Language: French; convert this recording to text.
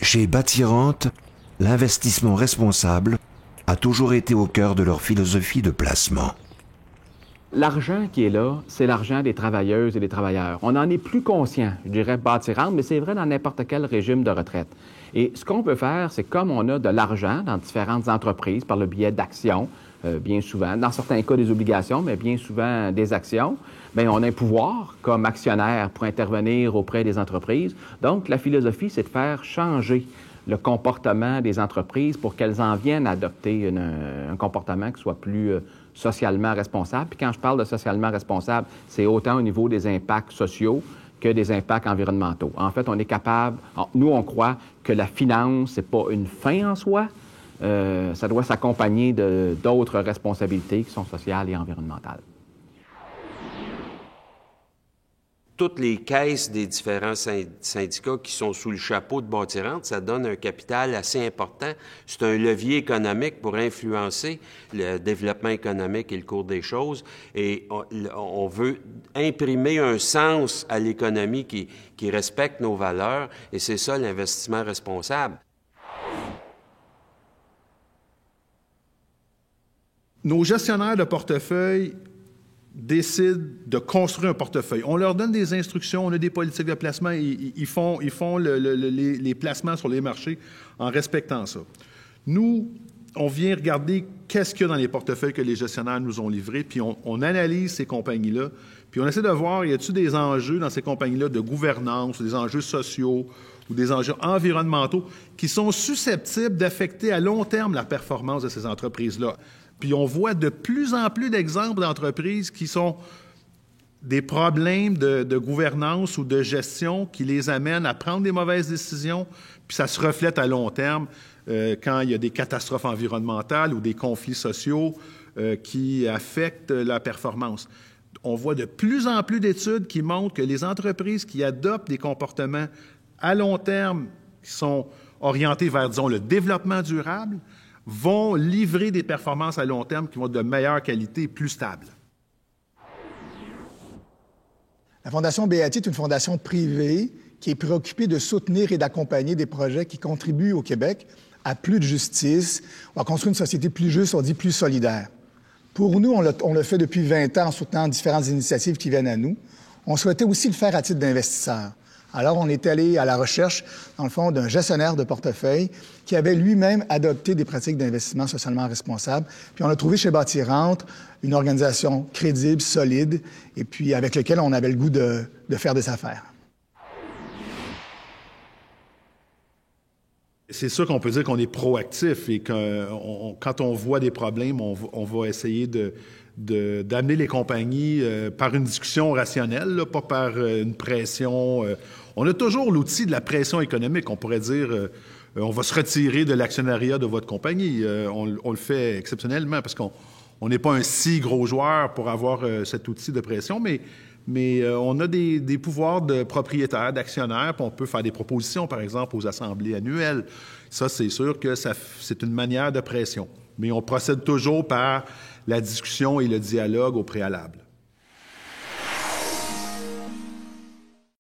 Chez Bâtirante, l'investissement responsable a toujours été au cœur de leur philosophie de placement. L'argent qui est là, c'est l'argent des travailleuses et des travailleurs. On en est plus conscient, je dirais, Bâtirante, mais c'est vrai dans n'importe quel régime de retraite. Et ce qu'on peut faire, c'est comme on a de l'argent dans différentes entreprises par le biais d'actions, bien souvent, dans certains cas des obligations, mais bien souvent des actions, bien, on a un pouvoir comme actionnaire pour intervenir auprès des entreprises. Donc, la philosophie, c'est de faire changer le comportement des entreprises pour qu'elles en viennent à adopter un comportement qui soit plus socialement responsable. Puis quand je parle de socialement responsable, c'est autant au niveau des impacts sociaux que des impacts environnementaux. En fait, on est capable, nous, on croit que la finance, c'est pas une fin en soi, ça doit s'accompagner d'autres responsabilités qui sont sociales et environnementales. Toutes les caisses des différents syndicats qui sont sous le chapeau de Bâtirante, ça donne un capital assez important. C'est un levier économique pour influencer le développement économique et le cours des choses. Et on veut imprimer un sens à l'économie qui respecte nos valeurs, et c'est ça l'investissement responsable. Nos gestionnaires de portefeuille décident de construire un portefeuille. On leur donne des instructions, on a des politiques de placement, ils font les placements sur les marchés en respectant ça. Nous, on vient regarder qu'est-ce qu'il y a dans les portefeuilles que les gestionnaires nous ont livrés, puis on analyse ces compagnies-là, puis on essaie de voir, y a-t-il des enjeux dans ces compagnies-là de gouvernance, des enjeux sociaux ou des enjeux environnementaux qui sont susceptibles d'affecter à long terme la performance de ces entreprises-là. Puis on voit de plus en plus d'exemples d'entreprises qui sont des problèmes de gouvernance ou de gestion qui les amènent à prendre des mauvaises décisions, puis ça se reflète à long terme quand il y a des catastrophes environnementales ou des conflits sociaux qui affectent la performance. On voit de plus en plus d'études qui montrent que les entreprises qui adoptent des comportements à long terme qui sont orientés vers, disons, le développement durable, vont livrer des performances à long terme qui vont être de meilleure qualité et plus stables. La Fondation Beatty est une fondation privée qui est préoccupée de soutenir et d'accompagner des projets qui contribuent au Québec à plus de justice, ou à construire une société plus juste, on dit plus solidaire. Pour nous, on le fait depuis 20 ans en soutenant différentes initiatives qui viennent à nous. On souhaitait aussi le faire à titre d'investisseur. Alors, on est allé à la recherche, dans le fond, d'un gestionnaire de portefeuille qui avait lui-même adopté des pratiques d'investissement socialement responsables. Puis on a trouvé chez Bâtirante une organisation crédible, solide, et puis avec laquelle on avait le goût de faire des affaires. C'est sûr qu'on peut dire qu'on est proactif et que quand on voit des problèmes, on va essayer d'amener les compagnies par une discussion rationnelle, là, pas par une pression. On a toujours l'outil de la pression économique. On pourrait dire on va se retirer de l'actionnariat de votre compagnie. On le fait exceptionnellement parce qu'on n'est pas un si gros joueur pour avoir cet outil de pression, mais on a des pouvoirs de propriétaire, d'actionnaire, puis on peut faire des propositions, par exemple, aux assemblées annuelles. Ça, c'est sûr que c'est une manière de pression. Mais on procède toujours par la discussion et le dialogue au préalable.